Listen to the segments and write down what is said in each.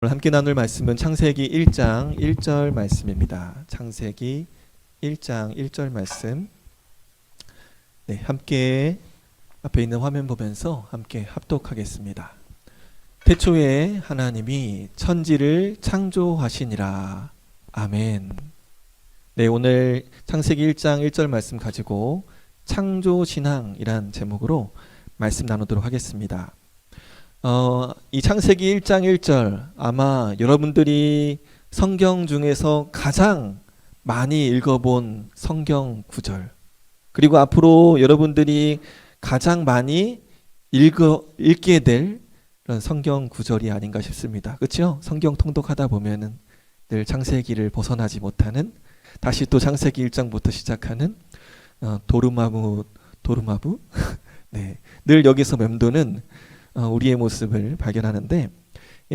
오늘 함께 나눌 말씀은 창세기 1장 1절 말씀입니다. 창세기 1장 1절 말씀. 네, 함께 앞에 있는 화면 보면서 함께 합독하겠습니다. 태초에 하나님이 천지를 창조하시니라. 아멘. 네, 오늘 창세기 1장 1절 말씀 가지고 창조신앙이란 제목으로 말씀 나누도록 하겠습니다. 이 창세기 1장 1절 아마 여러분들이 성경 중에서 가장 많이 읽어본 성경 구절, 그리고 앞으로 여러분들이 가장 많이 읽게 될 그런 성경 구절이 아닌가 싶습니다. 그렇죠? 성경 통독하다 보면은 늘 창세기를 벗어나지 못하는, 다시 또 창세기 1장부터 시작하는 도루마무 네, 늘 여기서 맴도는 우리의 모습을 발견하는데,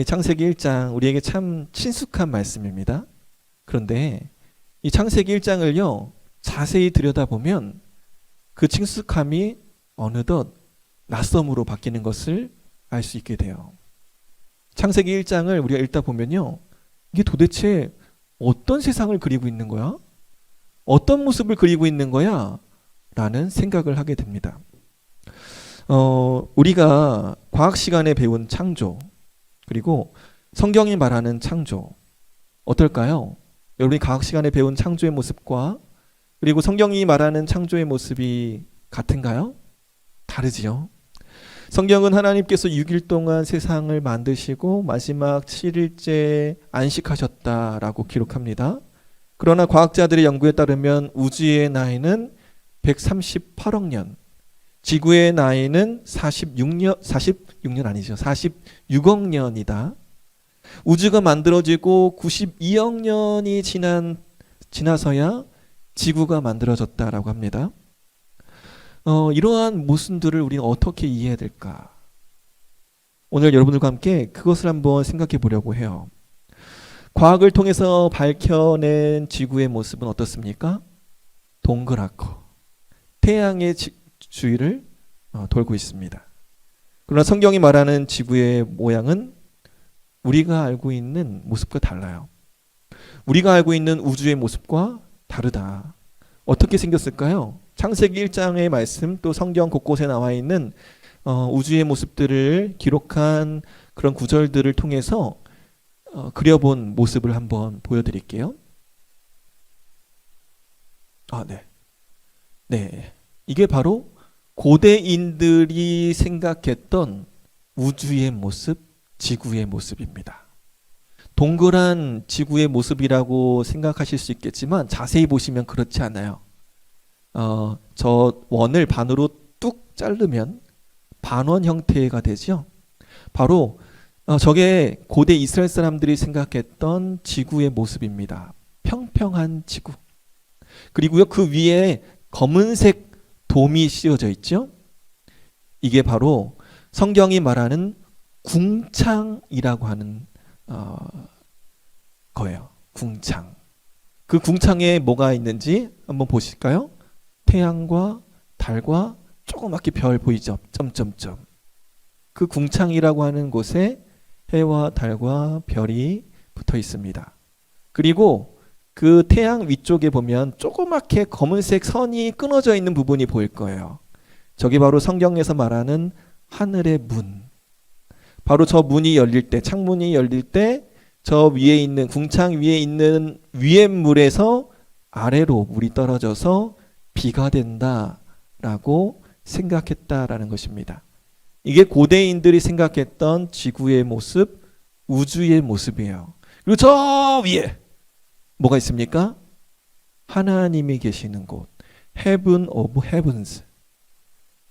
창세기 1장 우리에게 참 친숙한 말씀입니다. 그런데 이 창세기 1장을요 자세히 들여다보면 그 친숙함이 어느덧 낯섦으로 바뀌는 것을 알 수 있게 돼요. 창세기 1장을 우리가 읽다 보면요, 이게 도대체 어떤 세상을 그리고 있는 거야? 어떤 모습을 그리고 있는 거야? 라는 생각을 하게 됩니다. 우리가 과학 시간에 배운 창조, 그리고 성경이 말하는 창조, 어떨까요? 여러분이 과학 시간에 배운 창조의 모습과 그리고 성경이 말하는 창조의 모습이 같은가요? 다르지요. 성경은 하나님께서 6일 동안 세상을 만드시고 마지막 7일째 안식하셨다라고 기록합니다. 그러나 과학자들의 연구에 따르면 우주의 나이는 138억 년, 지구의 나이는 46억 년이다. 우주가 만들어지고 92억 년이 지나서야 지구가 만들어졌다라고 합니다. 이러한 모순들을 우리는 어떻게 이해해야 될까? 오늘 여러분들과 함께 그것을 한번 생각해 보려고 해요. 과학을 통해서 밝혀낸 지구의 모습은 어떻습니까? 동그랗고 태양의 주위를 돌고 있습니다. 그러나 성경이 말하는 지구의 모양은 우리가 알고 있는 모습과 달라요. 우리가 알고 있는 우주의 모습과 다르다. 어떻게 생겼을까요? 창세기 1장의 말씀, 또 성경 곳곳에 나와 있는 우주의 모습들을 기록한 그런 구절들을 통해서 그려본 모습을 한번 보여드릴게요. 네. 이게 바로 고대인들이 생각했던 우주의 모습, 지구의 모습입니다. 동그란 지구의 모습이라고 생각하실 수 있겠지만 자세히 보시면 그렇지 않아요. 저 원을 반으로 뚝 자르면 반원 형태가 되죠. 바로 저게 고대 이스라엘 사람들이 생각했던 지구의 모습입니다. 평평한 지구. 그리고요, 그 위에 검은색 돔이 씌워져 있죠. 이게 바로 성경이 말하는 궁창이라고 하는 거예요. 궁창. 그 궁창에 뭐가 있는지 한번 보실까요? 태양과 달과 조그맣게 별 보이죠? 점점점. 그 궁창이라고 하는 곳에 해와 달과 별이 붙어 있습니다. 그리고 그 태양 위쪽에 보면 조그맣게 검은색 선이 끊어져 있는 부분이 보일 거예요. 저게 바로 성경에서 말하는 하늘의 문. 바로 저 문이 열릴 때, 창문이 열릴 때 저 위에 있는, 궁창 위에 있는 위에물에서 아래로 물이 떨어져서 비가 된다라고 생각했다라는 것입니다. 이게 고대인들이 생각했던 지구의 모습, 우주의 모습이에요. 그리고 저 위에 뭐가 있습니까? 하나님이 계시는 곳, Heaven of Heavens.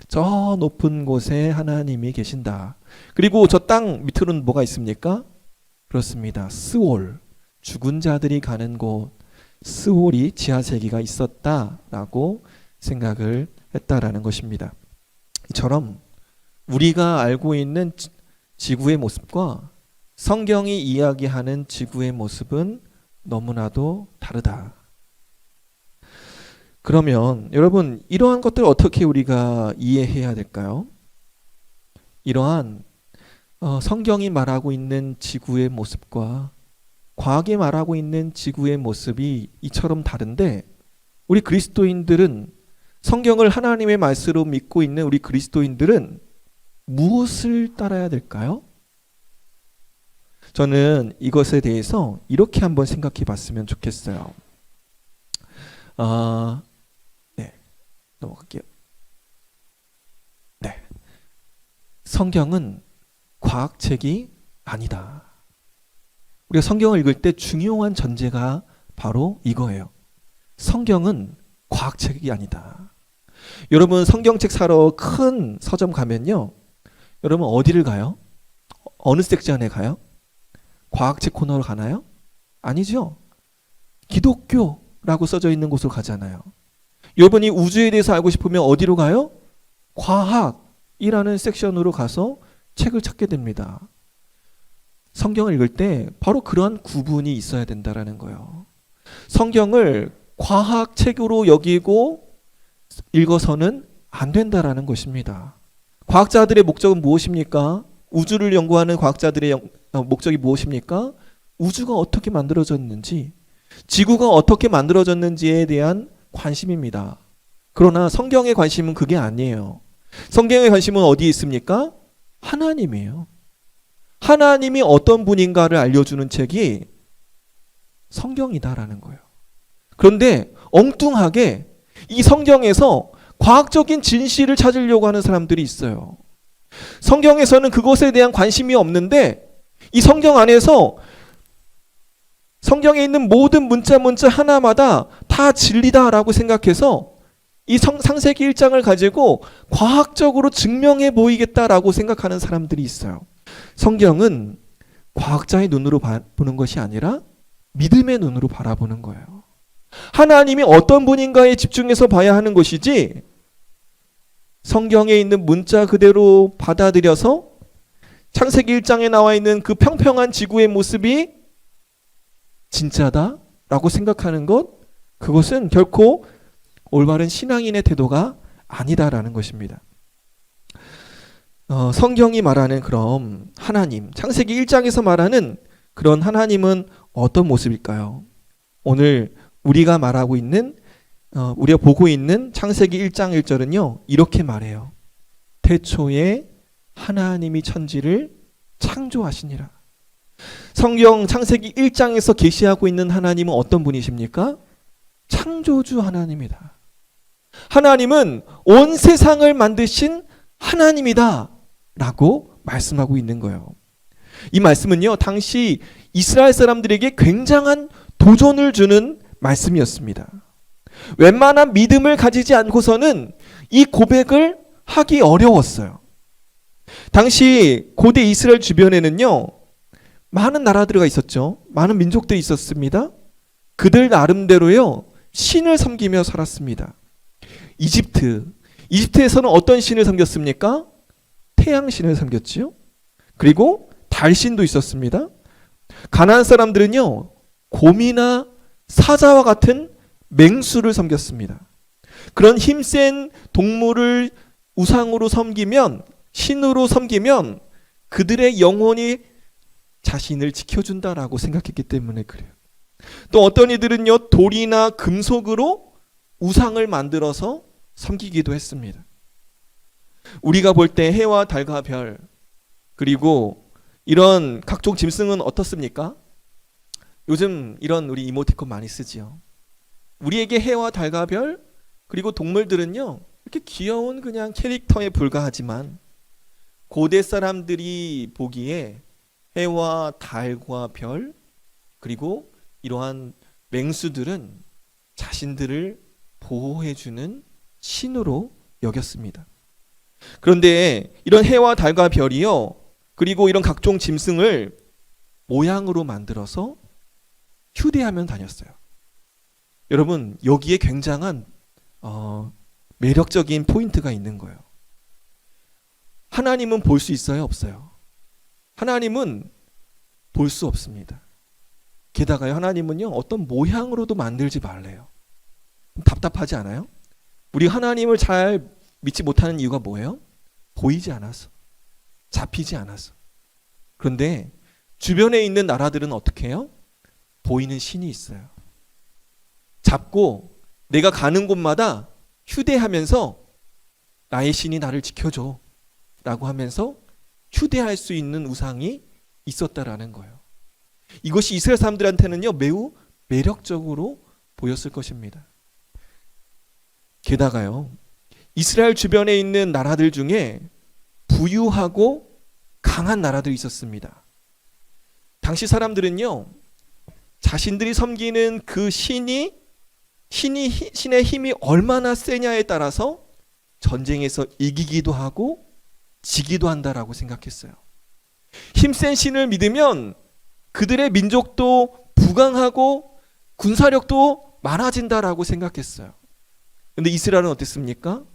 저 높은 곳에 하나님이 계신다. 그리고 저 땅 밑으로는 뭐가 있습니까? 그렇습니다. 스올, 죽은 자들이 가는 곳, 스올이 지하세계가 있었다라고 생각을 했다라는 것입니다. 이처럼 우리가 알고 있는 지구의 모습과 성경이 이야기하는 지구의 모습은 너무나도 다르다. 그러면 여러분, 이러한 것들을 어떻게 우리가 이해해야 될까요? 이러한 성경이 말하고 있는 지구의 모습과 과학이 말하고 있는 지구의 모습이 이처럼 다른데, 우리 그리스도인들은, 성경을 하나님의 말씀으로 믿고 있는 우리 그리스도인들은 무엇을 따라야 될까요? 저는 이것에 대해서 이렇게 한번 생각해 봤으면 좋겠어요. 네, 넘어갈게요. 네, 성경은 과학책이 아니다. 우리가 성경을 읽을 때 중요한 전제가 바로 이거예요. 성경은 과학책이 아니다. 여러분, 성경책 사러 큰 서점 가면요, 여러분 어디를 가요? 어느 섹션에 가요? 과학책 코너로 가나요? 아니죠. 기독교라고 써져 있는 곳으로 가잖아요. 여러분이 우주에 대해서 알고 싶으면 어디로 가요? 과학이라는 섹션으로 가서 책을 찾게 됩니다. 성경을 읽을 때 바로 그러한 구분이 있어야 된다라는 거예요. 성경을 과학책으로 여기고 읽어서는 안 된다라는 것입니다. 과학자들의 목적은 무엇입니까? 우주를 연구하는 과학자들의 목적이 무엇입니까? 우주가 어떻게 만들어졌는지, 지구가 어떻게 만들어졌는지에 대한 관심입니다. 그러나 성경의 관심은 그게 아니에요. 성경의 관심은 어디에 있습니까? 하나님이에요. 하나님이 어떤 분인가를 알려주는 책이 성경이다라는 거예요. 그런데 엉뚱하게 이 성경에서 과학적인 진실을 찾으려고 하는 사람들이 있어요. 성경에서는 그것에 대한 관심이 없는데, 이 성경 안에서 성경에 있는 모든 문자 하나마다 다 진리다라고 생각해서 이 창세기 1장을 가지고 과학적으로 증명해 보이겠다라고 생각하는 사람들이 있어요. 성경은 과학자의 눈으로 보는 것이 아니라 믿음의 눈으로 바라보는 거예요. 하나님이 어떤 분인가에 집중해서 봐야 하는 것이지, 성경에 있는 문자 그대로 받아들여서 창세기 1장에 나와 있는 그 평평한 지구의 모습이 진짜다라고 생각하는 것, 그것은 결코 올바른 신앙인의 태도가 아니다라는 것입니다. 성경이 말하는 그럼 하나님, 창세기 1장에서 말하는 그런 하나님은 어떤 모습일까요? 오늘 우리가 말하고 있는, 우리가 보고 있는 창세기 1장 1절은요, 이렇게 말해요. 태초에 하나님이 천지를 창조하시니라. 성경 창세기 1장에서 계시하고 있는 하나님은 어떤 분이십니까? 창조주 하나님이다. 하나님은 온 세상을 만드신 하나님이다 라고 말씀하고 있는 거예요. 이 말씀은요, 당시 이스라엘 사람들에게 굉장한 도전을 주는 말씀이었습니다. 웬만한 믿음을 가지지 않고서는 이 고백을 하기 어려웠어요. 당시 고대 이스라엘 주변에는요, 많은 나라들이 있었죠. 많은 민족들이 있었습니다. 그들 나름대로요, 신을 섬기며 살았습니다. 이집트에서는 어떤 신을 섬겼습니까? 태양신을 섬겼지요. 그리고 달신도 있었습니다. 가나안 사람들은요, 곰이나 사자와 같은 맹수를 섬겼습니다. 그런 힘센 동물을 우상으로 섬기면, 신으로 섬기면 그들의 영혼이 자신을 지켜준다라고 생각했기 때문에 그래요. 또 어떤 이들은요, 돌이나 금속으로 우상을 만들어서 섬기기도 했습니다. 우리가 볼 때 해와 달과 별, 그리고 이런 각종 짐승은 어떻습니까? 요즘 이런 우리 이모티콘 많이 쓰지요. 우리에게 해와 달과 별, 그리고 동물들은요, 이렇게 귀여운 그냥 캐릭터에 불과하지만 고대 사람들이 보기에 해와 달과 별, 그리고 이러한 맹수들은 자신들을 보호해주는 신으로 여겼습니다. 그런데 이런 해와 달과 별이요, 그리고 이런 각종 짐승을 모양으로 만들어서 휴대하며 다녔어요. 여러분, 여기에 굉장한 매력적인 포인트가 있는 거예요. 하나님은 볼 수 있어요, 없어요? 하나님은 볼 수 없습니다. 게다가요, 하나님은요, 어떤 모양으로도 만들지 말래요. 답답하지 않아요? 우리 하나님을 잘 믿지 못하는 이유가 뭐예요? 보이지 않아서, 잡히지 않아서. 그런데 주변에 있는 나라들은 어떻게 해요? 보이는 신이 있어요. 잡고 내가 가는 곳마다 휴대하면서 나의 신이 나를 지켜줘 라고 하면서 휴대할 수 있는 우상이 있었다라는 거예요. 이것이 이스라엘 사람들한테는요 매우 매력적으로 보였을 것입니다. 게다가요 이스라엘 주변에 있는 나라들 중에 부유하고 강한 나라들이 있었습니다. 당시 사람들은요 자신들이 섬기는 그 신의 힘이 얼마나 세냐에 따라서 전쟁에서 이기기도 하고 지기도 한다라고 생각했어요. 힘센 신을 믿으면 그들의 민족도 부강하고 군사력도 많아진다라고 생각했어요. 근데 이스라엘은 어땠습니까?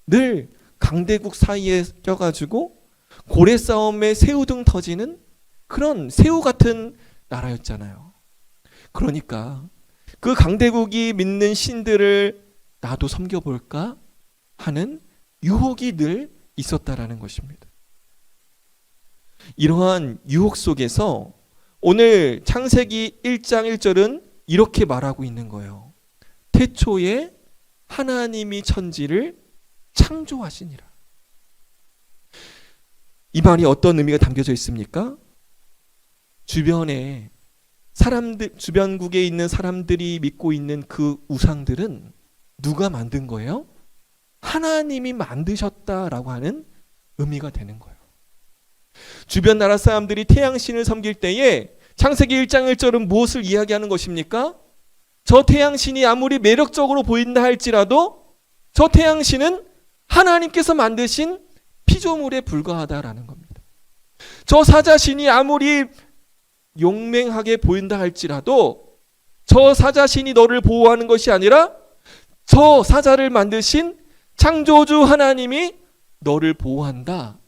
늘 강대국 사이에 껴가지고 고래 싸움에 새우등 터지는 그런 새우 같은 나라였잖아요. 그러니까 그 강대국이 믿는 신들을 나도 섬겨볼까 하는 유혹이 늘 있었다라는 것입니다. 이러한 유혹 속에서 오늘 창세기 1장 1절은 이렇게 말하고 있는 거예요. 태초에 하나님이 천지를 창조하시니라. 이 말이 어떤 의미가 담겨져 있습니까? 주변에 주변국에 있는 사람들이 믿고 있는 그 우상들은 누가 만든 거예요? 하나님이 만드셨다라고 하는 의미가 되는 거예요. 주변 나라 사람들이 태양신을 섬길 때에 창세기 1장 1절은 무엇을 이야기하는 것입니까? 저 태양신이 아무리 매력적으로 보인다 할지라도 저 태양신은 하나님께서 만드신 피조물에 불과하다라는 겁니다. 저 사자신이 아무리 용맹하게 보인다 할지라도 저 사자신이 너를 보호하는 것이 아니라 저 사자를 만드신 창조주 하나님이 너를 보호한다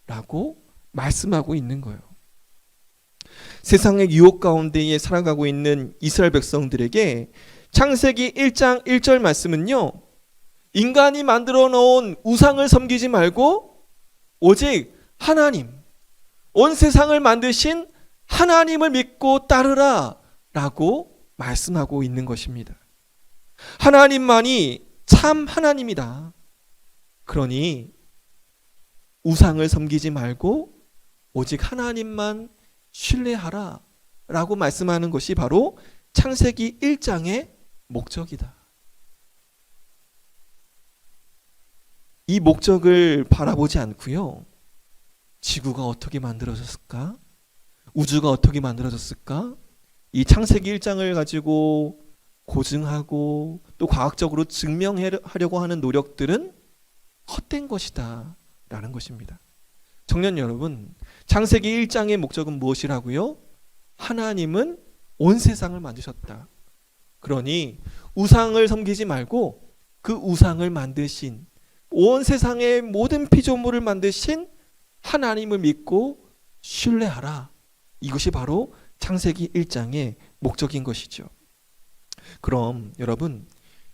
라고 말씀하고 있는 거예요. 세상의 유혹 가운데에 살아가고 있는 이스라엘 백성들에게 창세기 1장 1절 말씀은요, 인간이 만들어 놓은 우상을 섬기지 말고 오직 하나님, 온 세상을 만드신 하나님을 믿고 따르라 라고 말씀하고 있는 것입니다. 하나님만이 참 하나님이다. 그러니 우상을 섬기지 말고 오직 하나님만 신뢰하라 라고 말씀하는 것이 바로 창세기 1장의 목적이다. 이 목적을 바라보지 않고요, 지구가 어떻게 만들어졌을까? 우주가 어떻게 만들어졌을까? 이 창세기 1장을 가지고 고증하고 또 과학적으로 증명하려고 하는 노력들은 헛된 것이다 라는 것입니다. 청년 여러분, 창세기 1장의 목적은 무엇이라고요? 하나님은 온 세상을 만드셨다. 그러니 우상을 섬기지 말고 그 우상을 만드신, 온 세상의 모든 피조물을 만드신 하나님을 믿고 신뢰하라. 이것이 바로 창세기 1장의 목적인 것이죠. 그럼 여러분,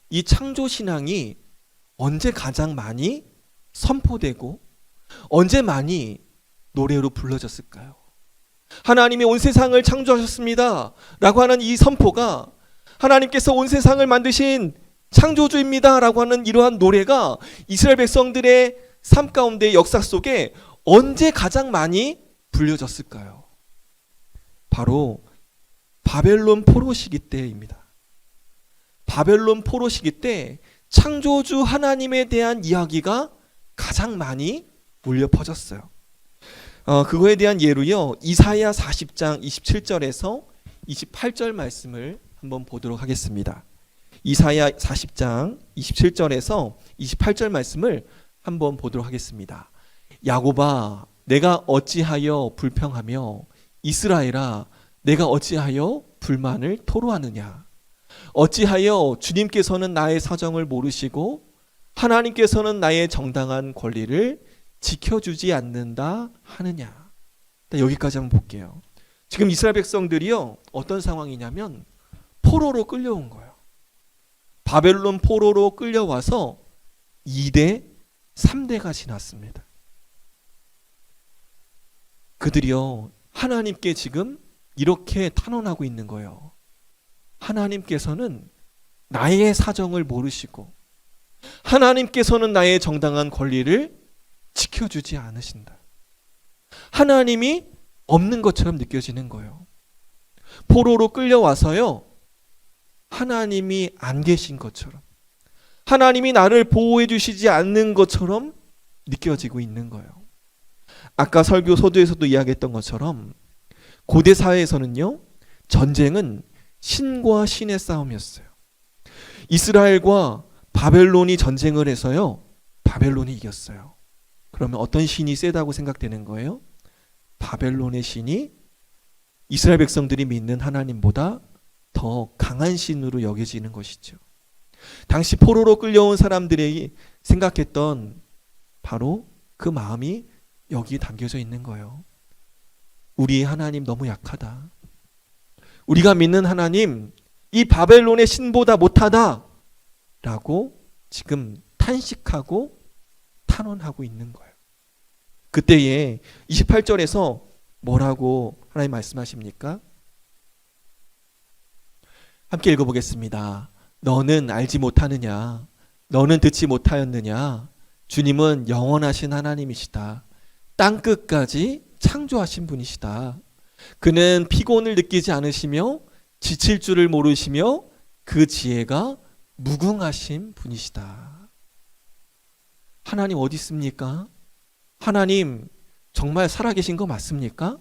이 창조신앙이 언제 가장 많이 선포되고 언제 많이 노래로 불러졌을까요? 하나님이 온 세상을 창조하셨습니다 라고 하는 이 선포가, 하나님께서 온 세상을 만드신 창조주입니다 라고 하는 이러한 노래가 이스라엘 백성들의 삶 가운데 역사 속에 언제 가장 많이 불려졌을까요? 바로 바벨론 포로 시기 때입니다. 바벨론 포로 시기 때 창조주 하나님에 대한 이야기가 가장 많이 울려 퍼졌어요. 그거에 대한 예로요, 이사야 40장 27절에서 28절 말씀을 한번 보도록 하겠습니다. 이사야 40장 27절에서 28절 말씀을 한번 보도록 하겠습니다. 야곱아, 내가 어찌하여 불평하며 이스라엘아, 내가 어찌하여 불만을 토로하느냐? 어찌하여 주님께서는 나의 사정을 모르시고 하나님께서는 나의 정당한 권리를 지켜주지 않는다 하느냐? 여기까지 한번 볼게요. 지금 이스라엘 백성들이요, 어떤 상황이냐면 포로로 끌려온 거예요. 바벨론 포로로 끌려와서 2대 3대가 지났습니다. 그들이요, 하나님께 지금 이렇게 탄원하고 있는 거예요. 하나님께서는 나의 사정을 모르시고 하나님께서는 나의 정당한 권리를 지켜주지 않으신다. 하나님이 없는 것처럼 느껴지는 거예요. 포로로 끌려와서요, 하나님이 안 계신 것처럼, 하나님이 나를 보호해 주시지 않는 것처럼 느껴지고 있는 거예요. 아까 설교 소두에서도 이야기했던 것처럼 고대 사회에서는요, 전쟁은 신과 신의 싸움이었어요. 이스라엘과 바벨론이 전쟁을 해서요, 바벨론이 이겼어요. 그러면 어떤 신이 세다고 생각되는 거예요? 바벨론의 신이 이스라엘 백성들이 믿는 하나님보다 더 강한 신으로 여겨지는 것이죠. 당시 포로로 끌려온 사람들이 생각했던 바로 그 마음이 여기에 담겨져 있는 거예요. 우리의 하나님 너무 약하다. 우리가 믿는 하나님 이 바벨론의 신보다 못하다 라고 지금 탄식하고 탄원하고 있는 거예요. 그때에 28절에서 뭐라고 하나님 말씀하십니까? 함께 읽어보겠습니다. 너는 알지 못하느냐? 너는 듣지 못하였느냐? 주님은 영원하신 하나님이시다. 땅끝까지 창조하신 분이시다. 그는 피곤을 느끼지 않으시며 지칠 줄을 모르시며 그 지혜가 무궁하신 분이시다. 하나님 어디 있습니까? 하나님 정말 살아계신 거 맞습니까?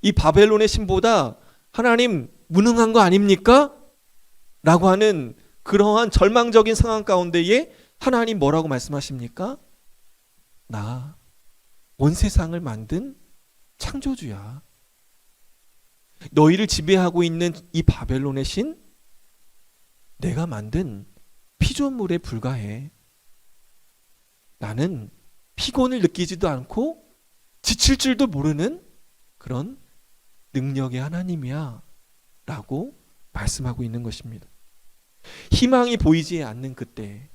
이 바벨론의 신보다 하나님 무능한 거 아닙니까? 라고 하는 그러한 절망적인 상황 가운데에 하나님 뭐라고 말씀하십니까? 나 온 세상을 만든 창조주야. 너희를 지배하고 있는 이 바벨론의 신, 내가 만든 피조물에 불과해. 나는 피곤을 느끼지도 않고 지칠 줄도 모르는 그런 능력의 하나님이야 라고 말씀하고 있는 것입니다. 희망이 보이지 않는 그때,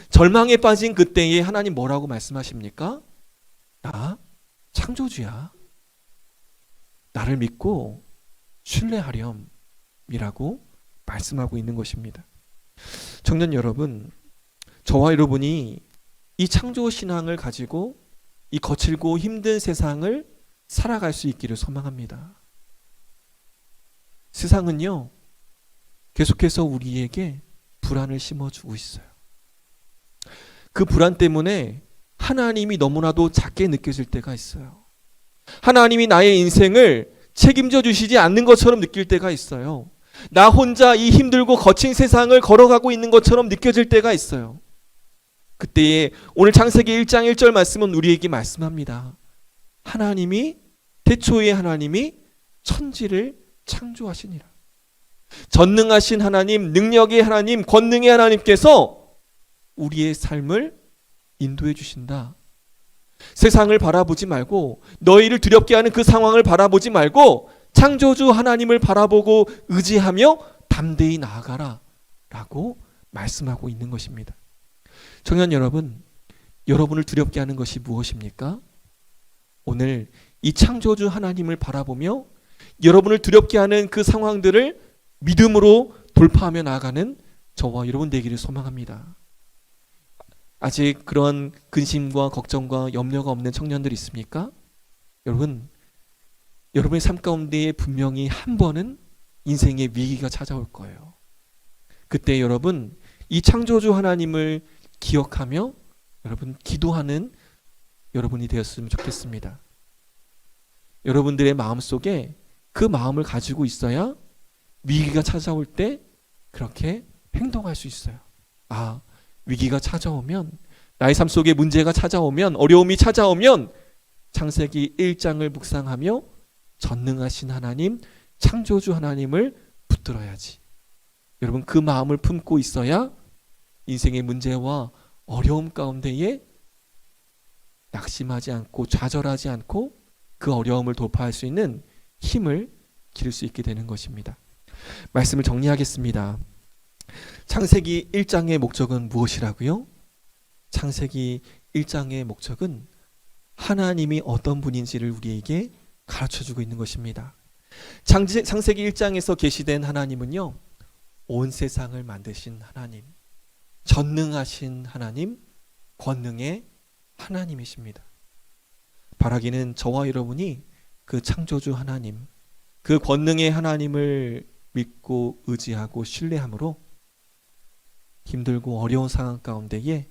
절망에 빠진 그때에 하나님 뭐라고 말씀하십니까? 나 창조주야. 나를 믿고 신뢰하렴이라고 말씀하고 있는 것입니다. 청년 여러분, 저와 여러분이 이 창조 신앙을 가지고 이 거칠고 힘든 세상을 살아갈 수 있기를 소망합니다. 세상은요, 계속해서 우리에게 불안을 심어주고 있어요. 그 불안 때문에 하나님이 너무나도 작게 느껴질 때가 있어요. 하나님이 나의 인생을 책임져 주시지 않는 것처럼 느낄 때가 있어요. 나 혼자 이 힘들고 거친 세상을 걸어가고 있는 것처럼 느껴질 때가 있어요. 그때에 오늘 창세기 1장 1절 말씀은 우리에게 말씀합니다. 하나님이, 태초에 하나님이 천지를 창조하시니라. 전능하신 하나님, 능력의 하나님, 권능의 하나님께서 우리의 삶을 인도해 주신다. 세상을 바라보지 말고, 너희를 두렵게 하는 그 상황을 바라보지 말고 창조주 하나님을 바라보고 의지하며 담대히 나아가라 라고 말씀하고 있는 것입니다. 청년 여러분, 여러분을 두렵게 하는 것이 무엇입니까? 오늘 이 창조주 하나님을 바라보며 여러분을 두렵게 하는 그 상황들을 믿음으로 돌파하며 나아가는 저와 여러분 되기를 소망합니다. 아직 그런 근심과 걱정과 염려가 없는 청년들이 있습니까? 여러분, 여러분의 삶 가운데에 분명히 한 번은 인생의 위기가 찾아올 거예요. 그때 여러분, 이 창조주 하나님을 기억하며 여러분 기도하는 여러분이 되었으면 좋겠습니다. 여러분들의 마음속에 그 마음을 가지고 있어야 위기가 찾아올 때 그렇게 행동할 수 있어요. 아, 위기가 찾아오면, 나의 삶 속에 문제가 찾아오면, 어려움이 찾아오면 창세기 1장을 묵상하며 전능하신 하나님, 창조주 하나님을 붙들어야지. 여러분, 그 마음을 품고 있어야 인생의 문제와 어려움 가운데에 낙심하지 않고 좌절하지 않고 그 어려움을 돌파할 수 있는 힘을 기를 수 있게 되는 것입니다. 말씀을 정리하겠습니다. 창세기 1장의 목적은 무엇이라고요? 창세기 1장의 목적은 하나님이 어떤 분인지를 우리에게 가르쳐주고 있는 것입니다. 창세기 1장에서 계시된 하나님은요, 온 세상을 만드신 하나님, 전능하신 하나님, 권능의 하나님이십니다. 바라기는 저와 여러분이 그 창조주 하나님, 그 권능의 하나님을 믿고 의지하고 신뢰함으로 힘들고 어려운 상황 가운데에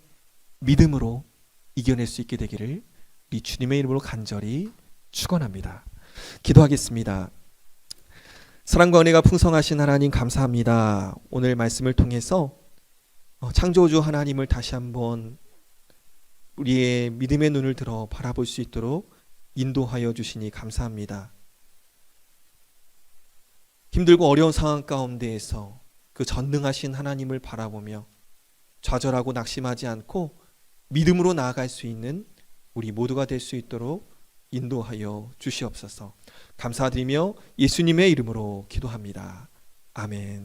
믿음으로 이겨낼 수 있게 되기를 우리 주님의 이름으로 간절히 축원합니다. 기도하겠습니다. 사랑과 은혜가 풍성하신 하나님 감사합니다. 오늘 말씀을 통해서 창조주 하나님을 다시 한번 우리의 믿음의 눈을 들어 바라볼 수 있도록 인도하여 주시니 감사합니다. 힘들고 어려운 상황 가운데에서 그 전능하신 하나님을 바라보며 좌절하고 낙심하지 않고 믿음으로 나아갈 수 있는 우리 모두가 될 수 있도록 인도하여 주시옵소서. 감사드리며 예수님의 이름으로 기도합니다. 아멘.